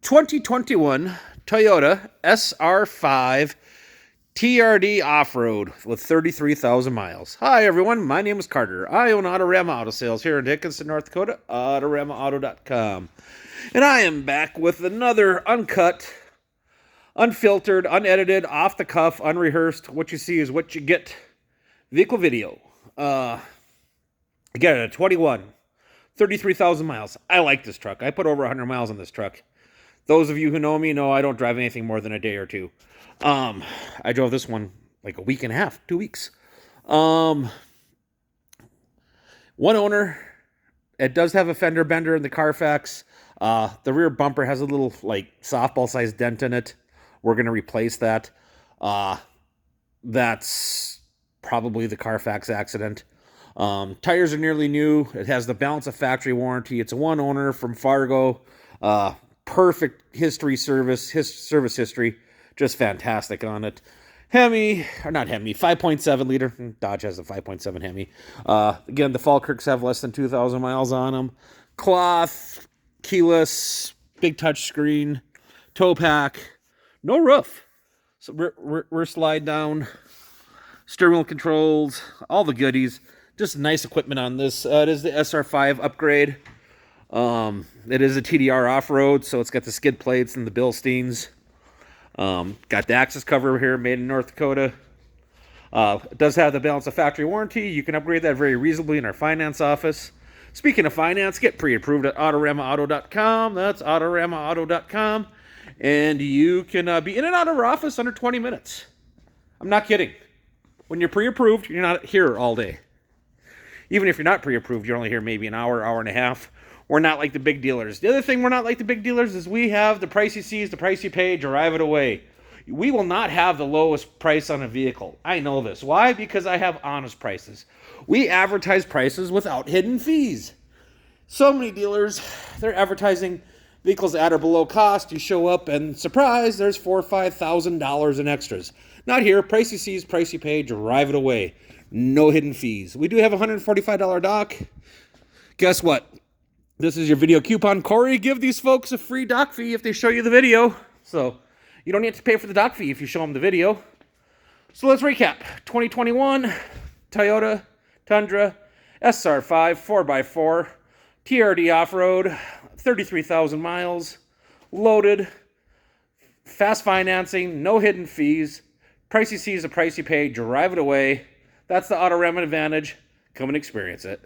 2021 Toyota SR5 TRD off-road with 33,000 miles. Hi everyone, my name is Carter. I own Autorama Auto Sales here in Dickinson, North Dakota, AutoramaAuto.com. And I am back with another uncut, unfiltered, unedited, off-the-cuff, unrehearsed, what you see is what you get vehicle video. Again, a 21, 33,000 miles. I like this truck. I put over 100 miles on this truck. Those of you who know me know I don't drive anything more than a day or two. I drove this one like a week and a half, 2 weeks. One owner. It does have a fender bender in the Carfax. The rear bumper has a little like softball-sized dent in it. We're going to replace that. That's probably the Carfax accident. Tires are nearly new. It has the balance of factory warranty. It's a one owner from Fargo. Perfect service history. Just fantastic on it. Hemi, or not Hemi, 5.7 liter. Dodge has a 5.7 Hemi. Again, the Falkirks have less than 2,000 miles on them. Cloth, keyless, big touch screen, tow pack, no roof. So we're slide down, steering wheel controls, all the goodies. Just nice equipment on this. It is the SR5 upgrade. It is a TDR off-road, so it's got the skid plates and the Bilsteins. Got the access cover here, made in North Dakota. It does have the balance of factory warranty. You can upgrade that very reasonably in our finance office. Speaking of finance, get pre-approved at AutoramaAuto.com. That's AutoramaAuto.com. And you can be in and out of our office under 20 minutes. I'm not kidding. When you're pre-approved, you're not here all day. Even if you're not pre-approved, you're only here maybe an hour, hour and a half. We're not like the big dealers. The other thing we're not like the big dealers is we have the price you see is the price you pay, drive it away. We will not have the lowest price on a vehicle. I know this. Why? Because I have honest prices. We advertise prices without hidden fees. So many dealers, they're advertising vehicles at or below cost. You show up and surprise, there's $4,000 or $5,000 in extras. Not here. Price you see is price you pay, drive it away. No hidden fees. We do have a $145 dock. Guess what? This is your video coupon. Corey, give these folks a free dock fee if they show you the video. So you don't need to pay for the dock fee if you show them the video. So let's recap. 2021 Toyota Tundra SR5 4x4 TRD off-road, 33,000 miles, loaded, fast financing, no hidden fees. Price you see is the price you pay. Drive it away. That's the Autorama advantage. Come and experience it.